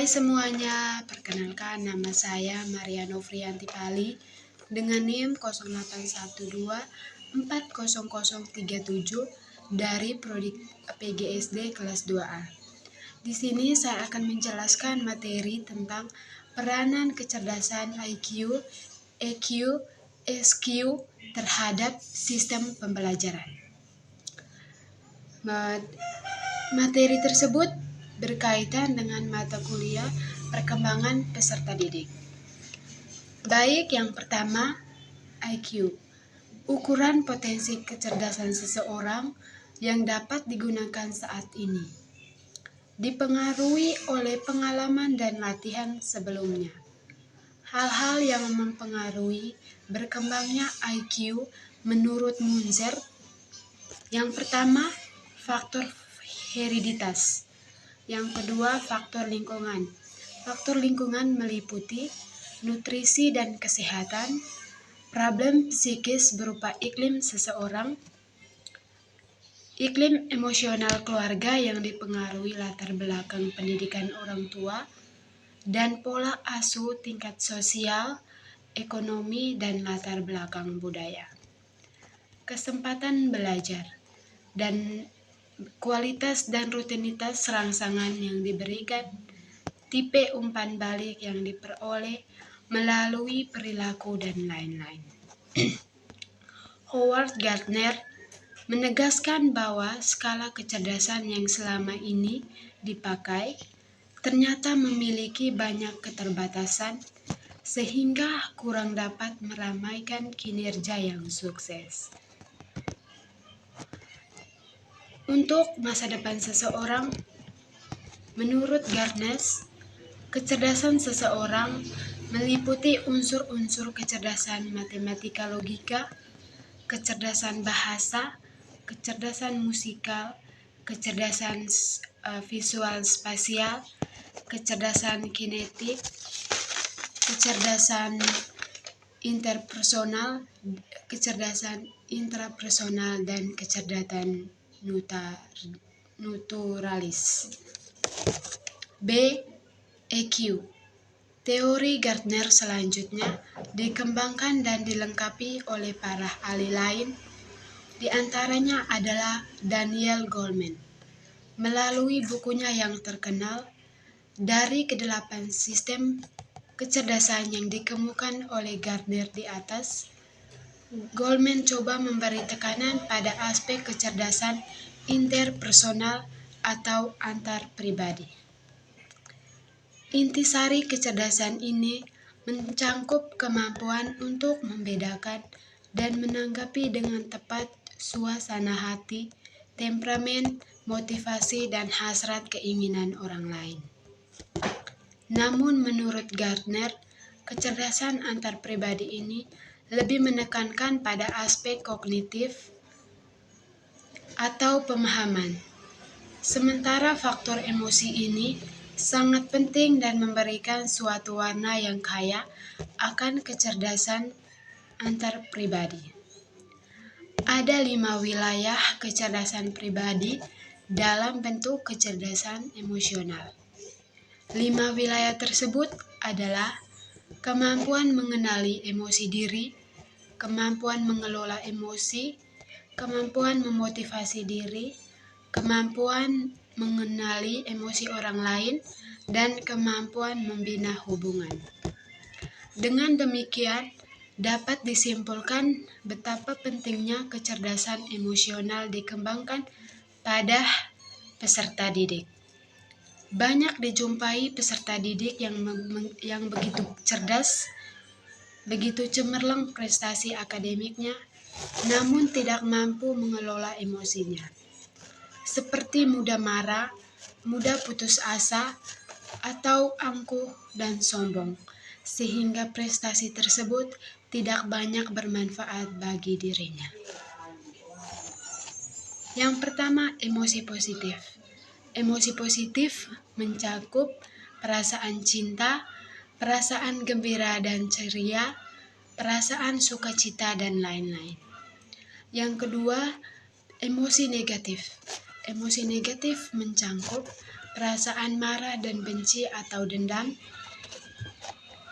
semuanya, perkenalkan nama saya Maria Novrianti Pali dengan NIM 0812400037 dari Prodi PGSD kelas 2A. Di sini saya akan menjelaskan materi tentang peranan kecerdasan IQ, EQ, SQ terhadap sistem pembelajaran. Materi tersebut berkaitan dengan mata kuliah perkembangan peserta didik. Baik, yang pertama, IQ. Ukuran potensi kecerdasan seseorang yang dapat digunakan saat ini. Dipengaruhi oleh pengalaman dan latihan sebelumnya. Hal-hal yang mempengaruhi berkembangnya IQ menurut Munzer. Yang pertama, faktor hereditas. Yang kedua, faktor lingkungan. Faktor lingkungan meliputi nutrisi dan kesehatan, problem psikis berupa iklim seseorang, iklim emosional keluarga yang dipengaruhi latar belakang pendidikan orang tua, dan pola asuh tingkat sosial, ekonomi, dan latar belakang budaya. Kesempatan belajar dan kualitas dan rutinitas rangsangan yang diberikan, tipe umpan balik yang diperoleh melalui perilaku, dan lain-lain. Howard Gardner menegaskan bahwa skala kecerdasan yang selama ini dipakai ternyata memiliki banyak keterbatasan sehingga kurang dapat meramaikan kinerja yang sukses. Untuk masa depan seseorang, menurut Gardner, kecerdasan seseorang meliputi unsur-unsur kecerdasan matematika logika, kecerdasan bahasa, kecerdasan musikal, kecerdasan visual spasial, kecerdasan kinetik, kecerdasan interpersonal, kecerdasan intrapersonal, dan kecerdasan naturalis. B. EQ. Teori Gardner selanjutnya dikembangkan dan dilengkapi oleh para ahli lain, di antaranya adalah Daniel Goleman, melalui bukunya yang terkenal, Dari Kedelapan Sistem Kecerdasan yang dikemukakan oleh Gardner di atas. Goleman coba memberi tekanan pada aspek kecerdasan interpersonal atau antar pribadi. Intisari kecerdasan ini mencangkup kemampuan untuk membedakan dan menanggapi dengan tepat suasana hati, temperamen, motivasi, dan hasrat keinginan orang lain. Namun menurut Gardner, kecerdasan antar pribadi ini lebih menekankan pada aspek kognitif atau pemahaman. Sementara faktor emosi ini sangat penting dan memberikan suatu warna yang kaya akan kecerdasan antar pribadi. Ada 5 wilayah kecerdasan pribadi dalam bentuk kecerdasan emosional. 5 wilayah tersebut adalah kemampuan mengenali emosi diri, kemampuan mengelola emosi, kemampuan memotivasi diri, kemampuan mengenali emosi orang lain, dan kemampuan membina hubungan. Dengan demikian, dapat disimpulkan betapa pentingnya kecerdasan emosional dikembangkan pada peserta didik. Banyak dijumpai peserta didik yang begitu cerdas, begitu cemerlang prestasi akademiknya, namun tidak mampu mengelola emosinya. Seperti mudah marah, mudah putus asa, atau angkuh dan sombong, sehingga prestasi tersebut tidak banyak bermanfaat bagi dirinya. Yang pertama, emosi positif. Emosi positif mencakup perasaan cinta, perasaan gembira dan ceria, perasaan sukacita, dan lain-lain. Yang kedua, emosi negatif. Emosi negatif mencangkup perasaan marah dan benci atau dendam,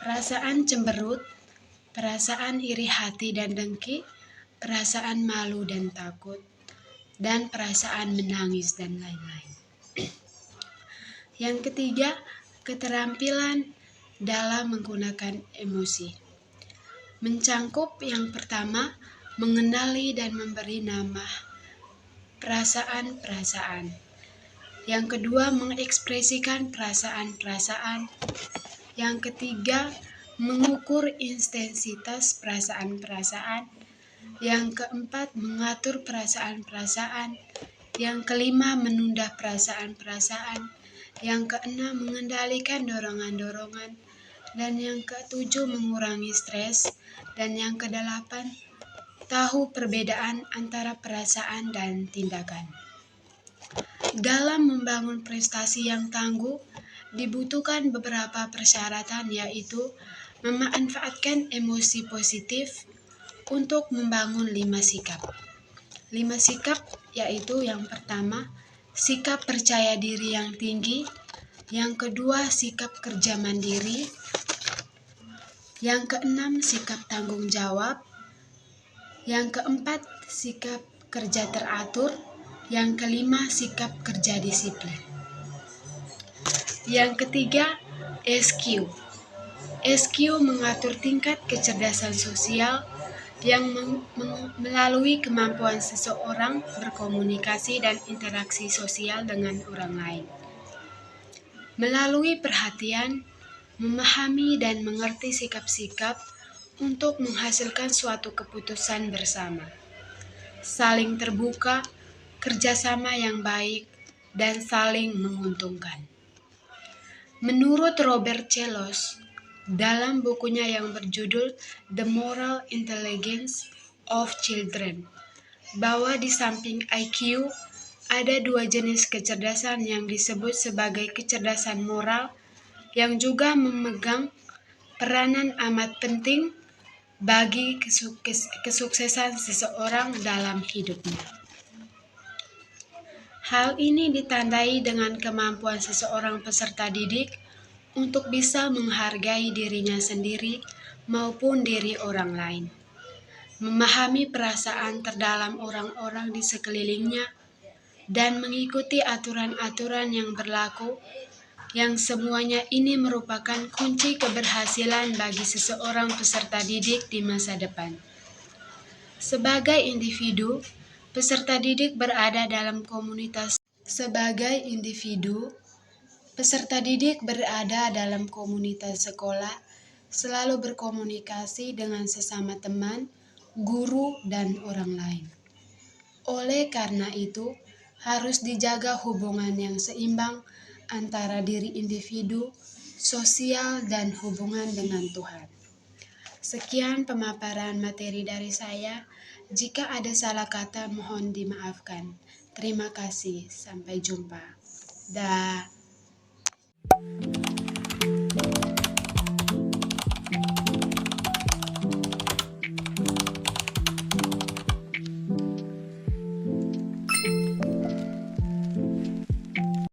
perasaan cemberut, perasaan iri hati dan dengki, perasaan malu dan takut, dan perasaan menangis dan lain-lain. Yang ketiga, keterampilan dalam menggunakan emosi. Mencangkup yang pertama, mengenali dan memberi nama perasaan-perasaan. Yang kedua, mengekspresikan perasaan-perasaan. Yang ketiga, mengukur intensitas perasaan-perasaan. Yang keempat, mengatur perasaan-perasaan. Yang kelima, menunda perasaan-perasaan. Yang keenam, mengendalikan dorongan-dorongan. Dan yang ketujuh, mengurangi stres. Dan yang kedelapan, tahu perbedaan antara perasaan dan tindakan. Dalam membangun prestasi yang tangguh, dibutuhkan beberapa persyaratan, yaitu memanfaatkan emosi positif untuk membangun 5 sikap. 5 sikap yaitu yang pertama, sikap percaya diri yang tinggi. Yang kedua, sikap kerja mandiri. Yang keenam, sikap tanggung jawab. Yang keempat, sikap kerja teratur. Yang kelima, sikap kerja disiplin. Yang ketiga, SQ. SQ mengatur tingkat kecerdasan sosial yang melalui kemampuan seseorang berkomunikasi dan interaksi sosial dengan orang lain. Melalui perhatian, memahami dan mengerti sikap-sikap untuk menghasilkan suatu keputusan bersama. Saling terbuka, kerjasama yang baik, dan saling menguntungkan. Menurut Robert Celos, dalam bukunya yang berjudul The Moral Intelligence of Children, bahwa di samping IQ, ada 2 jenis kecerdasan yang disebut sebagai kecerdasan moral yang juga memegang peranan amat penting bagi kesuksesan seseorang dalam hidupnya. Hal ini ditandai dengan kemampuan seseorang peserta didik untuk bisa menghargai dirinya sendiri maupun diri orang lain, memahami perasaan terdalam orang-orang di sekelilingnya, dan mengikuti aturan-aturan yang berlaku, yang semuanya ini merupakan kunci keberhasilan bagi seseorang peserta didik di masa depan. Sebagai individu, peserta didik berada dalam komunitas. Peserta didik berada dalam komunitas sekolah, selalu berkomunikasi dengan sesama teman, guru, dan orang lain. Oleh karena itu, harus dijaga hubungan yang seimbang antara diri individu, sosial, dan hubungan dengan Tuhan. Sekian pemaparan materi dari saya. Jika ada salah kata, mohon dimaafkan. Terima kasih. Sampai jumpa. Dah.